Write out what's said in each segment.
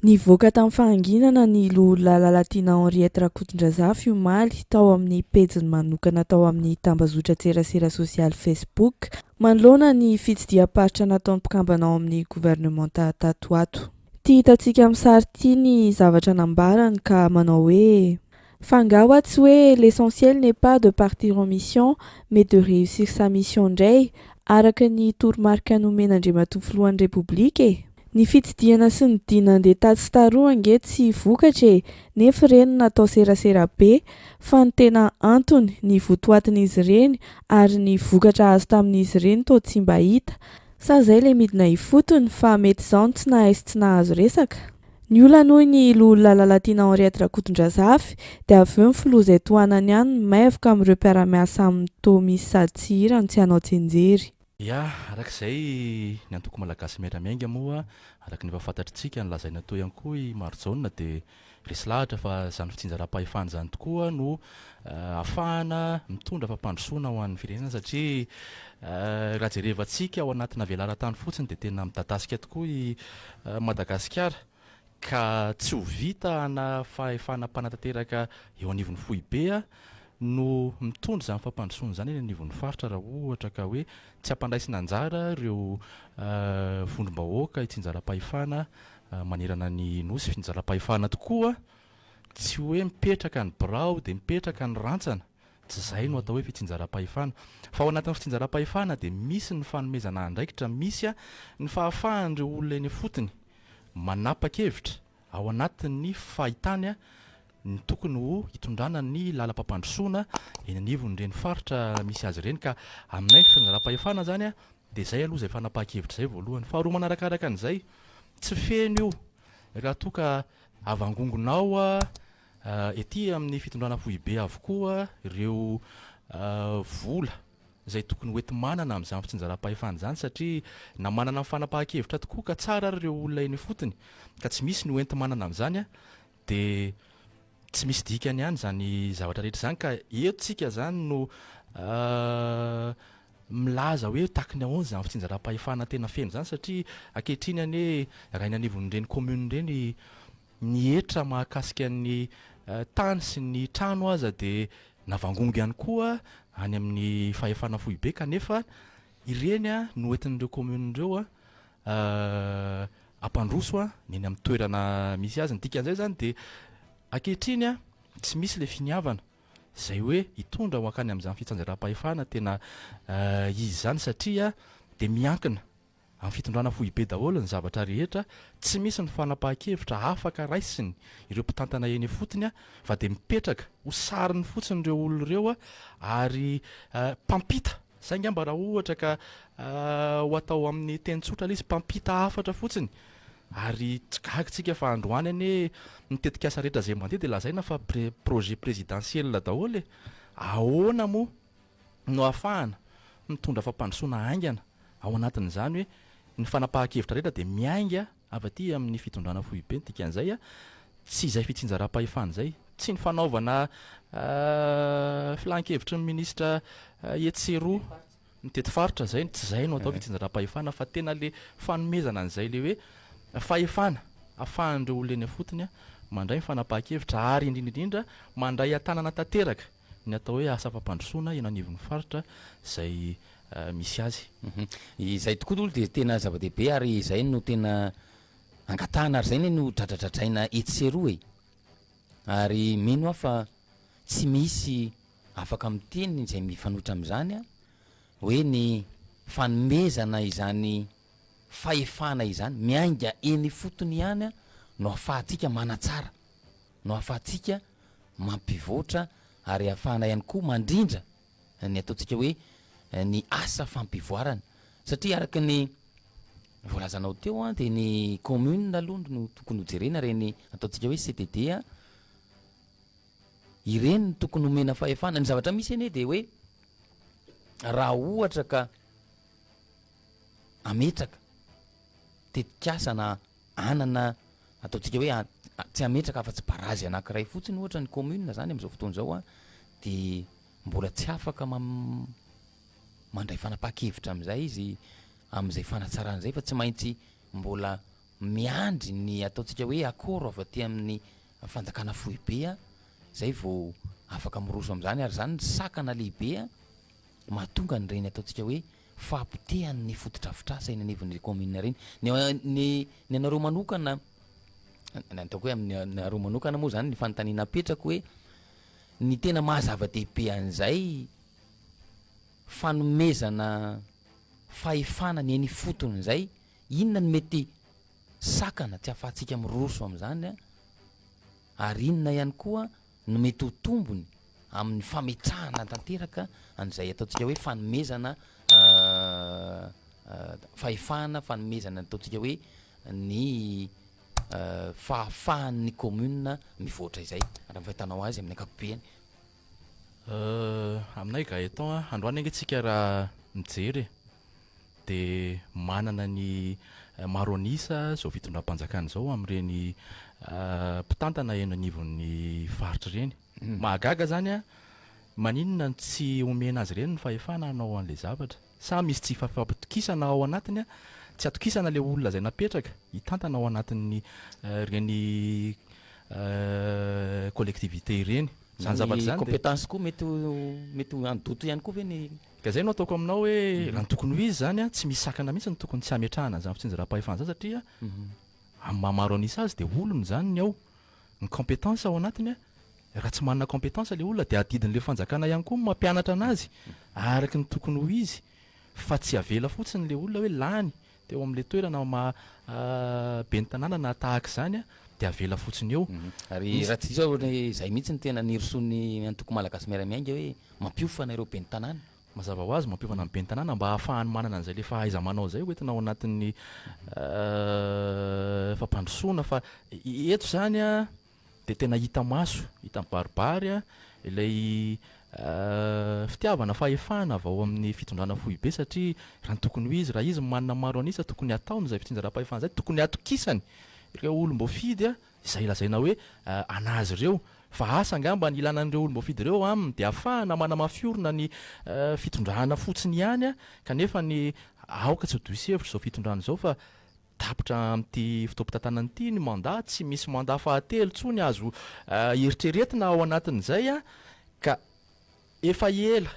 Nivoaka tamin'ny fahanginana ny lola Lalatiana Henriette Rakotondrazafy omaly tao amin'ny pejiny manokana tao amin'ny tambazotra tserasera sosialy Facebook manoloana ny fitsidiam-paritra nataon'ny mpikambana ao amin'ny gouvernementa tato ato. Tia hitantsika amin'ny sary ity ny zavatra nambarany ka manao hoe fangawa tsy hoe l'essentiel n'est pas de partir en mission mais de réussir sa mission ndray araka ny toromarika nomena Andriamatoa filohan'ny Repoblika. Ny fitsidiana sy ny dina andeha tady sy taroa ange tsy vokatra nefa ireny natao serasera be fa ny tena antony ny votoatin'izy ireny ary ny vokatra azo tamin'izy ireny toa tsy mba hita. Sa izay ilay midina hifotony fa mety izao tsy nahazo tsy nahazo resaka. Ny olona noho ny lola Lalatiana Henriette Rakotondrazafy dia avy eo ny filoha izay tohanany ihany maivoka amin'ireo mpiara-miasa amin'ny tao misy sady tsy hirany tsy hanao tsenjery. Ya, arak'izay ny antoko malagasy miaramiainga moa araka ny efa fantatritsika ny lazaina tao ihany koa i Rajoelina dia resy lahatra fa izany fitsinjaram-pahefana izany tokoa no ahafahana mitondra fampandrosoana ho an'ny firenena satria raha jerevantsika ao anatina velaran-tany fotsiny dia tena midadasika tokoa i Madagascar ka tsy ho vita na fahefana mpanantanteraka eo anivon'ny fohy be no mitondra izany fampandrosoana izany eny anivon'ny faritra raha ohatra ka hoe tsy hampandraisina anjara ireo vondrom-bahoaka hitsinjaram-pahefana manerana ny nosy fitsinjaram-pahefana tokoa tsy hoe mipetraka ny birao dia mipetraka ny rantsana tsy izay no atao hoe fitsinjaram-pahefana fa ao anatin'ny fitsinjaram-pahefana dia misy ny fanomezana andraikitra misy ny fahafahan'ireo olona eny fotony manapa-kevitra ao anatin'ny fahitany ny tokony ho hitondrana ny lalam-pampandrosoana eny anivon'ireny faritra misy azy ireny ka aminay fitsinjaram-pahefana zany dia izay aloha izay fanapahakevitra izay voalohany faharoa manarakaraka an'izay tsy feno io raha toa ka avangongonao ety amin'ny fitondrana fohy be avokoa ireo vola izay tokony hoety manana amin'izany fitsinjaram-pahefana izany satria na manana amin'ny fanapahakevitra tokoa ka tsara ireo olona eny fotony ka tsy misy ny hoenty manana amin'izany dia tsy misy dikany ihany zany zavatra rehetra izany ka etontsika izany no milaza hoe taky ny ahoana izany fitsinjaram-pahefana tena feno izany satria ankehitriny any hoe raha eny anivon'ireny commune ireny nietra mahakasika ny tany sy ny trano aza dia navangongo ihany koa any amin'ny fahefana fohy be kanefa ireny no entin'ireo commune ireo ampandroso ny eny amin'ny toerana misy azy ny dikan'izay zany dia ankehitriny tsy misy le finiavana izay hoe hitondra ho akany amin'izany fitsinjaram-pahefana tena izy izany satria dia miankina amin'ny fitondrana fohy be daholo ny zavatra rehetra tsy misy ny fanapahakevitra afaka raisiny ireo mpitantana eny fotony fa dia mipetraka ho sariny fotsiny ireo olona ireo ary mpampita sainga mba raha ohatra ka ho atao amin'ny teny tsotra izy mpampita hafatra fotsiny ary tsy gagitsika fa androany any mitetika asa rehetra izay mandeha dia lazaina fa projet présidentiel daholo ahoana moa no ahafahana mitondra fampandrosoana aingana ao anatin'izany hoe ny fanapahakevitra rehetra dia miainga avy aty amin'ny fitondrana fohy be ny dikan'izay tsy izay fitsinjaram-pahefana izay tsy ny fanaovana filan-kevitry ny minisitra etseroa ny tetifaritra zay tsy izay no atao fitsinjaram-pahefana fa tena le fanomezana an'izay le hoe fahefana ahafahan'ireo olona eny fotony mandray ny fanapahakevitra ary indrindraindrindra mandray antanana tanteraka ny atao hoe asa fampandrosoana eny anivon'ny faritra izay misy azy izay tokoa olo dia tena zava-dehibe ary izay no tena angatahana ary zay no dradradradraina etseroa ary mino fa tsy misy afaka amin'ny teniny izay mifanoitra amin'izany hoe ny fanomezana izany fahefana izany miainga eny fotony ihany no ahafahantsika manatsara no ahafahantsika mampivoatra ary ahafahana ihany koa mandrindra ny ataontsika hoe ny asa fampivoarana satria araka ny voalazanao teo dia ny commune aloha no tokony hojerena reny ataontsika hoe CTD ireny no tokony homena fahefana ny zavatra misy eny dia hoe raha ohatra ka ametraka tetikasa na anana ataontsika hoe tsy ametraka afa-tsy barazy anankiray fotsiny ohatra ny commune zany amin'izao fotoana izao dia mbola tsy afaka mandray fanapahakevitra amin'izay izy amin'izay fanatsarana izay fa tsy maintsy mbola miandry ny ataontsika hoe akoro avy aty amin'ny fanjakana fohibea zay vao afaka miroso am'zany ary zany sakana lehibe mahatonga ny reny ataontsika hoe fampitehan'ny fototrafitrasa eny anivon'ny commune reny ny anareo manokana ataoko hoe amin'ny areo manokana moa zany ny fanontaniana apetraka hoe ny tena mahazava-dehibe an'izay fanomezana fahefana ny eny fotony zay inona ny mety sakana tsy afahantsika miroso am'zany ary inona ihany koa no mety ho tombony amin'ny fametrahana tanteraka an'izay ataontsika hoe fanomezana fahefana fanomezana ataontsika hoe ny fahafahan'ny commune mivoatra izay raha mifahitanao azy amin'ny akapobeany aminay gaeton androany ange tsika raha mijery de manana ny maro anisa zao fitondram-panjakana zao am'ireny mpitantana eno anivon'ny faritra reny mahagaga zany maninona tsy omena azy reny ny fahefana anao an'le zavatra sa misy tsy fampitokisana ao anatiny tsy atokisana le olona zay napetraka hitantana ao anatin'ny reny collectivité reny zany zavatra zany compétence koa mety andoto ihany koa ve ny ka zay no ataoko aminao hoe raha ny tokony ho izy zany tsy misy sakana mihitsy ny tokony tsy ametrahana zany fotsinja raha-pahefana zany satria mamaro anisa azy de olony zany ny ao ny compétence ao anatiny raha tsy manana compétence le olona de adidin'le fanjakana ihany koa mampianatra anazy araky ny tokony ho izy fa tsy avela fotsiny le olona hoe lany teo am'le toerana beny tanàna na tahaka zany de avela fotsiny eo ary raha tsy zao zay mihitsy ny tena nirosony antoko malagasy miaramiainga hoe mampiofana ireo beny tanàna mazava ho azy mampiofana amin'ny beny tanàna mba ahafahany manana an'izay le fahaiza manao zay hoentina ao anatin'ny fampandrosoana fa eto zany de tena hita maso hita mibaribary ilay fitiavana fahefana avao amin'ny fitondrana fohibe satria raha ny tokony ho izy raha izy manana maro anisa tokony ataony zay fitsinja raha-pahefana zay tokony atokisany ireo olom-boafidy izay lazaina hoe anazy ireo fa asa angamba ny ilanan'ireo olom-boafidy ireo aminy de ahafahana manamafiorona ny fitondrana fotsiny ihany kanefa ny aoka tsy hodoisevitra zao fitondrana zao fa tapitra am'ty fitoam-pitantanany ny mandat tsy misy mandat fahatelo tsony azo eritreretina ao anatin'izay ka efa ela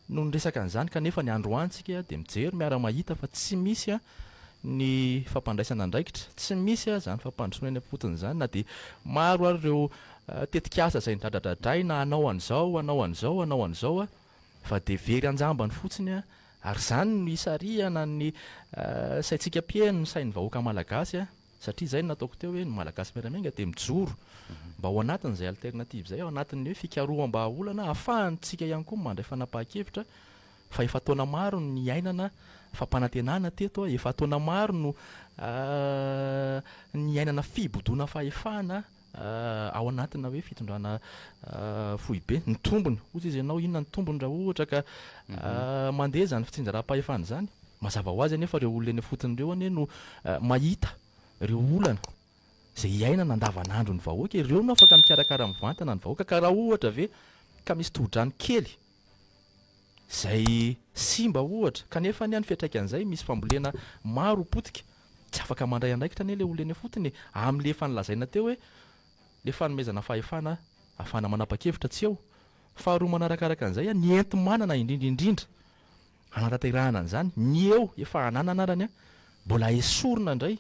no nyresaka an'izany kanefa ny androantsika de mijery miara-mahita fa tsy misy ny fampandraisana andraikitra tsy misy zany fampandrosoana eny am-potiny zany na de maro ary ireo tetikasa zay nidradradradraina anao an'izao anao an'izao anao an'izao fa de very anjambany fotsiny ary zany no isariana ny saitsika pieno ny sain'ny vahoaka malagasy satria zay nataoko teo hoe ny malagasy miaramiainga de mijoro mba ao anatin'izay alternative zay ao anatin'ny hoe fikaroam-bahaolana ahafahantsika ihany koa mandray fanapa-kevitra fa efa taona maro ny ainana fampanantenana teto efa taona maro no ny ainana fibodona fahefana ao anatina hoe fitondrana fohibe ny tombony ozy izy ianao inona ny tombony raha ohatra ka mandeha zany fitsinja raha-pahefana zany mazava ho azy anefa reo olona eny fotin'ireo ane no mahita reo olana zay iainana andavanandro ny vahoaka ireo no afaka mikarakara mivantana ny vahoaka ka raha ohatra ve ka misy tohodrany kely zay simba ohatra kanefa ny any fiatraika an'izay misy fambolena maro potika tsy afaka mandray andraikitra ane le olona eny fotiny am'le efa nilazaina teo hoe le fanomezana fahefana ahafana manapa-kevitra tsy eo faharoa manarakaraka an'izay ny enti manana indrindraindrindra anatanterahana an'izany ny eo efa ananana arany mbola esorona indray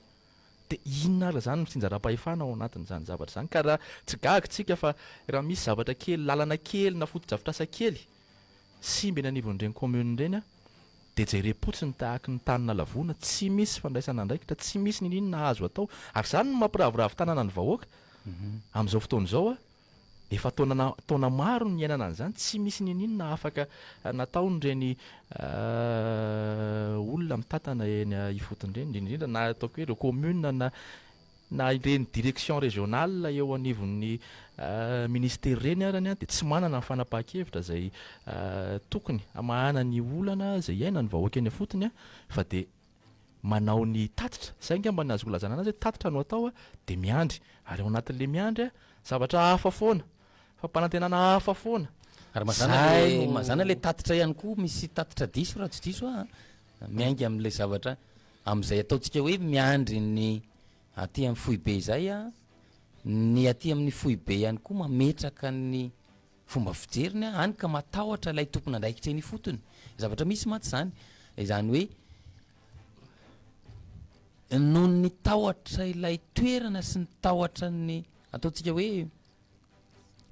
de inona ara zany mitsinja raha-pahefana ao anatin'izany zavatra zany ka raha tsy gagitsika fa raha misy zavatra kely lalana kely na foto-drafitrasa kely simba eny anivon'ireny commune reny de jerem-potsiny tahaka ny tanina lavona tsy misy fandraisana andraikitra tsy misy ninina azo atao ary zany no mampiravoravo tanàna ny vahoaka am'izao fotoana zao efa taona maro ny iainana an'izany tsy misy ninina afaka nataon'ireny olona mitantana eny ifotin'ireny indrindrindra na ataoko hoe reo commune na ireny direction régionale eo anivon'ny ministère reny arany de tsy manana ny fanapa-kevitra zay tokony amahana ny olana zay iaina ny vahoaka eny afotiny fa de manao ny tatitra zay ngamba ny azo olazana anazy hoe tatitra no atao de miandry ary ao anatin'le miandry zavatra hafa foana fampanantenana hafa foana ary mazana le tatitra ihany koa misy tatitra diso raha tsy diso miainga am'le zavatra am'izay ataontsika hoe miandry ny aty amin'ny foibe zay a ny aty amin'ny foibe ihany koa mametraka ny fomba fijeriny a any ka matahotra ilay tompona andraikitra eny fotony zavatra misy maty zany izany hoe noho ny tahotra ilay toerana sy ny tahotra ny ataontsika hoe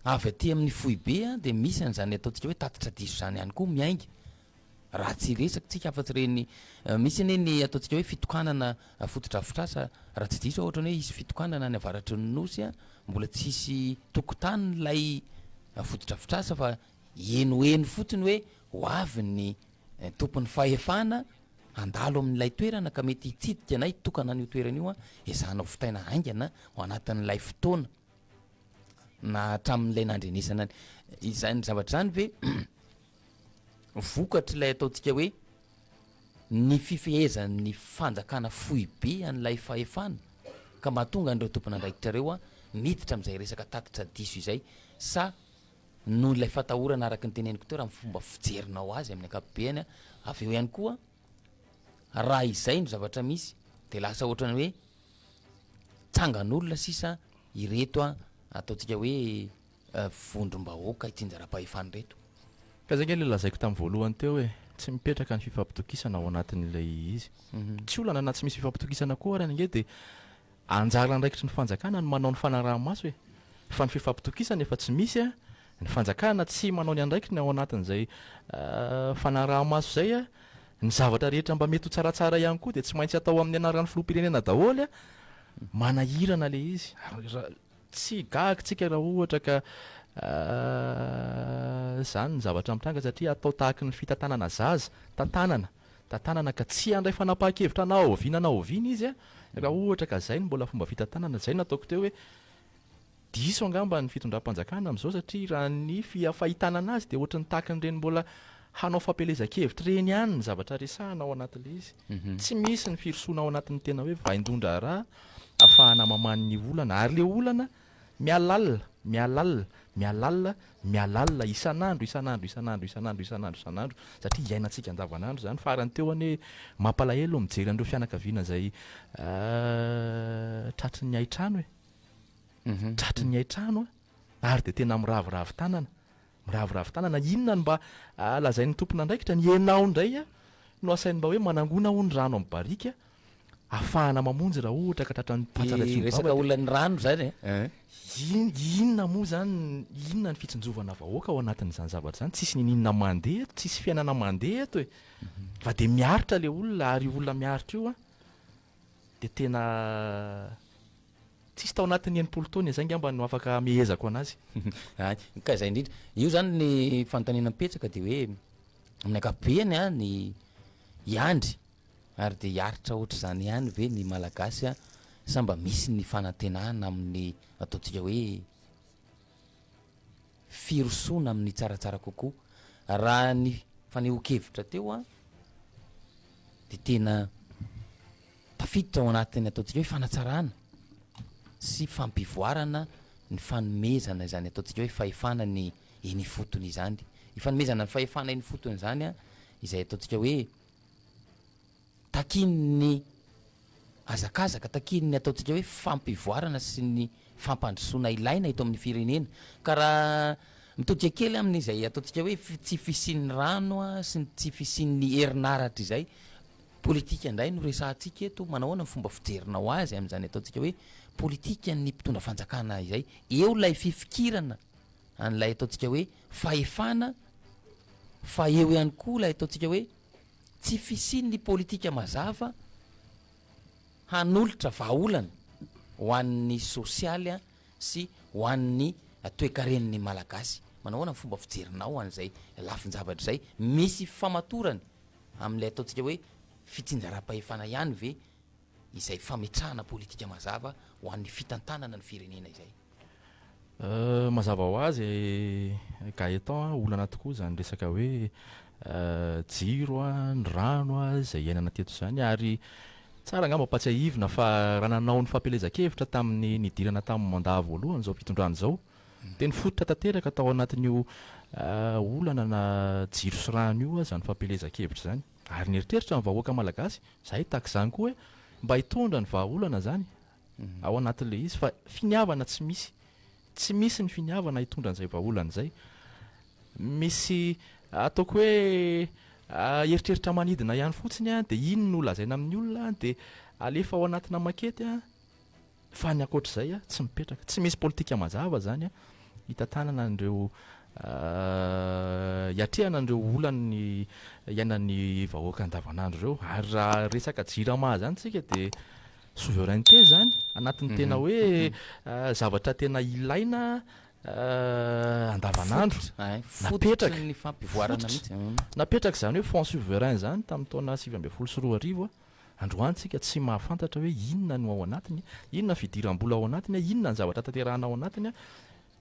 avy aty amin'ny foibe a de misy an'zany ataontsika hoe tatitra diso zany ihany koa miainga raha tsy resaky tsika afa-tsy reny misy ane ny ataontsika hoe fitokanana fotodrafitrasa raha tsy diso ohatra hoe isy fitokanana ny avaratry ny nosy a mbola tsisy tokotany lay fotodrafitrasa fa enoeno fotony hoe ho avy ny tompon'ny fahefana andalo amin'ilay toerana ka mety hitsidika na hitokana an'io toerana io a ezanao fitaina aingana ho anatin'ilay fotoana na hatramin'ilay nandrenesana izany zavatra zany ve vokatra ilay ataontsika hoe ny fifehezan'ny fanjakana foibe an'ilay fahefana ka mahatonga an'ireo tompona andraikitra reo a miditra am'izay resaka tatitra diso izay sa noho ilay fatahorana araky ny teneniko teo raha my fomba fijerinao azy amin'ny ankapobeny a avy eo ihany koa raha izay no zavatra misy de lasa ohatrany hoe tsangan'olona sisa ireto a ataontsika hoe vondrom-bahoaka itsinjara-pahefany reto ka zay nge le lazaiko tamin'ny voalohany teo hoe tsy mipetraka ny fifampitokisana ao anatin'ilay izy tsy olana na tsy misy fifampitokisana koa arany nge de anjara andraikitry ny fanjakana ny manao ny fanaraha-maso hoe fa ny fifampitokisana efa tsy misy a ny fanjakana tsy manao ny andraikiny ao anatin'izay fanaraha-maso zay a ny zavatra rehetra mba mety ho tsaratsara ihany koa de tsy maintsy atao amin'ny anaran'ny filoam-pirenena daholy a manahirana le izy tsy gagitsika raha ohatra ka zany ny zavatra mitranga satria atao tahaky ny fitantanana zaza tantanana ka tsy andray fanapaha-kevitra na oviana na oviana izy a raha ohatra ka zay ny mbola fomba fitantanana zay nataoko teo hoe diso angamba ny fitondram-panjakana am'izao satria raha ny fahitana anazy de ohatra ny tahaky nyreny mbola hanao fampelezakevitra reny ihany ny zavatra resahana ao anatin'le izy tsy misy ny firosoana ao anatin'ny tena hoe vaindondra raha ahafahana maman'ny olana ary le olana mialalina isan'andro satria iainantsika andavanandro zany farany teo ane mampalahelo mijery an'ireo fianakaviana zay tratrin'ny aitrano hoe tratrin'ny aitrano a ary de tena miraviravy tanana inona ny mba lazain'ny tompona andraikitra ny enao ndray a no asainy mba hoe manangona ho ny rano amin'ny barika ahafahana mamonjy raha ohatra ka tratran'ny resaka olonany rano zany inona moa zany inona ny fitsinjovana vahoaka ao anatin'izany zavatra zany tsisy nininona mandeha tsisy fiainana mandeha eto e fa de miaritra le olona ary olona miaritra io a de tena tsisy tao anatin'ny enimpolo taona zay ngamba no afaka mihezako anazy ka zay indrindra io zany ny fantanina mipetsaka de hoe amin'ny ankapobeny a ny Andry ary de hiaritra ohatra zany ihany ve ny malagasy a samba misy ny fanantenana amin'ny ataontsika hoe firosoana amin'ny tsaratsara kokoa raha ny faneho-kevitra teo a de tena tafiditra ao anatin'ny ataontsika hoe fanatsarana sy fampivoarana ny fanomezana zany ataontsika hoe fahefana ny eny fotony izany fanomezana ny fahefana eny fotony zany a izay ataontsika hoe takin'ny azakazaka takin'ny ataontsika hoe fampivoarana sy ny fampandrosoana ilaina eto amin'ny firenena ka raha mitodika kely amin'izay ataontsika hoe tsy fisian'ny rano a sy tsy fisian'ny herinaratra izay politika indray no resahantsika eto manahoana ny fomba fijerinao azy amin'izany ataontsika hoe politika ny mpitondra fanjakana izay eo lay fifikirana an'lay ataontsika hoe fahefana fa eo ihany koa lay ataontsika hoe tsy fisian'ny politika mazava hanolotra vahaolana ho an'ny sosialy a sy ho an'ny toekaren'ny malagasy manahoana ny fomba fijerinao an'izay lafin-javatra zay misy famatorany amin'ilay ataontsika hoe fitsinjaram-pahefana ihany ve izay fametrahana politika mazava ho an'ny fitantanana ny firenena izay mazava ho azy gaetan olana tokoa zany resaka hoe jiro a ny rano a zay iainana teto zany ary tsara angamba mpatsiahivina fa raha nanao ny fampelezakevitra tamin'ny nidirana tamin'ny mandat voalohany zao fitondrany zao de ny fototra tanteraka tao anatin'io olana na jiro sy rano io a zany fampelezakevitra zany ary nieritreritra ny vahoaka malagasy zay tahaka zany koa hoe mba hitondra ny vahaolana zany ao anatin'le izy fa finiavana tsy misy ny finiavana hitondra an'izay vaolana zay. Misy ataoko hoe eritreritra manidina ihany fotsiny a de iny no lazaina amin'ny olona de alefa ao anatina makety a fa ny akoatr'izay a tsy mipetraka, tsy misy politika mazava zany a hitantanana an'ireo hiatrehana an'ireo olany iainan'ny vahoaka andavanandro ireo. Ary raha resaka jirama zany tsika de souveraineté zany anatin'ny tena hoe zavatra tena ilaina andavanandro. Napetraka ny fampivoarana mihitsy. Napetraka zany hoe fond souverain zany tamin'ny taona 2014 androany tsika tsy mahafantatra hoe inona no ao anatiny, inona fidiram-bola ao anatiny, inona ny zavatra tanterahana ao anatiny,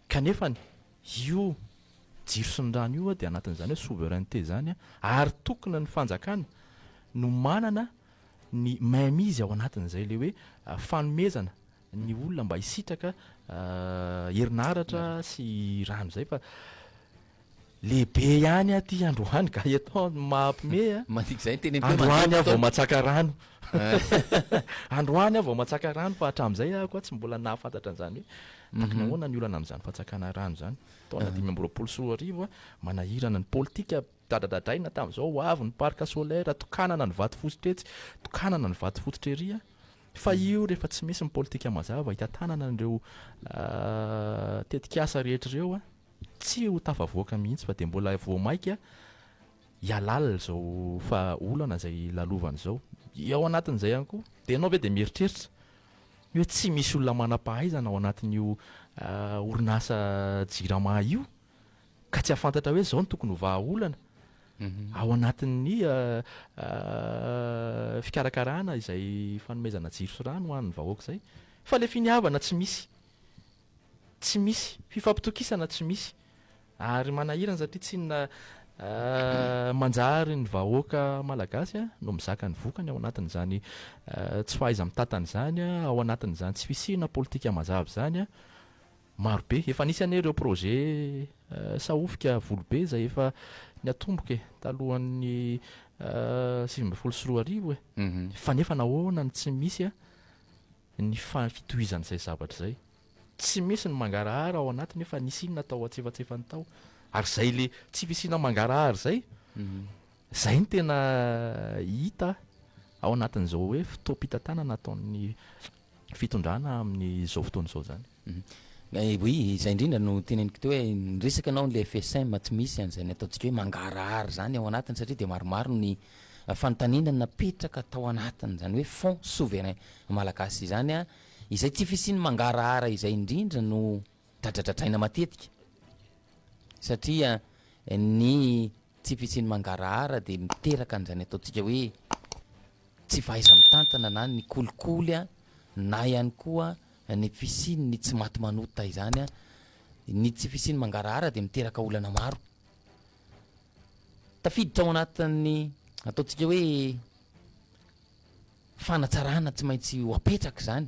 kanefa io jiro sy ny rano io dia anatin'izany hoe souveraineté zany ary tokony ny fanjakana no manana ny maimizy ao anatin'izay le hoe fanomezana ny olona mba hisitraka herinaratra sy rano zay fa lehibe ihany aty androany ka eto mampime mandiky zay androany a vao matsaka rano androany a vao matsaka rano fa hatramin'izay koa tsy mbola nahafantatra an'izany hoe tokony ahoana ny olana amin'izany fatsakana rano zany. Taona 2024 manahirana ny politika dadadradraina tamin'izao avy ny parc solaire tokanana ny vato fotsitretsy tokanana ny vato fotsitrerya fa io rehefa tsy misy ny politika mazava hitantanana an'ireo tetikasa rehetra ireo tsy ho tafavoaka mihitsy fa de mbola voamaika hialala zao fa olana zay lalovana zao. Ao anatin'izay ihany koa de ianao ve de mieritreritra hoe tsy misy olona manam-pahaizana ao anatin'io orinasa jirama io ka tsy afantatra hoe zao ny tokony ho vahaolana ao anatin'ny fikarakarana izay fanomezana jiro sy rano ho an'ny vahoaka zay fa le finiavana tsy misy fifampitokisana tsy misy ary manahirana satria tsy na manjary ny vahoaka malagasy no mizaka ny vokany ao anatin'izany tsy fahaiza mitantana zany ao anatin'izany tsy fisihana politika mazava zany marobe efa nisy ane ireo projet sahofika volobe zay efa niatomboka talohan'ny 2024 fa nefa nahoana ny tsy misy ny fitohizan'izay zavatra zay tsy misy ny mangarahara ao anatiny efa nisy inona tao atsefatsefany tao ary zay le tsy fisina mangarahara zay zay ny tena hita ao anatin'izao hoe fitoam-pitantanana ataon'ny fitondrana amin'izao fotoan'izao zany. Oui, izay indrindra no teneniko teo hoe nyresaka anao n'le FSM tsy misy an'izay ny ataontsika hoe mangarahara zany ao anatiny satria de maromaro ny fanontaniana napetraka tao anatiny zany hoe fond souverain malagasy zany izay tsy fisiny mangarahara izay indrindra no dradradradraina matetika satria ny tsy fisiny mangarahara de miteraka an'izany ataontsika hoe tsy fahaiza mitantana na ny kolikoly na ihany koa ny fisiny ny tsy maty manota izany ny tsy fisiny mangarahara de miteraka olana maro tafiditra ao anatin'ny ataontsika hoe fanatsarana tsy maintsy ho apetraka zany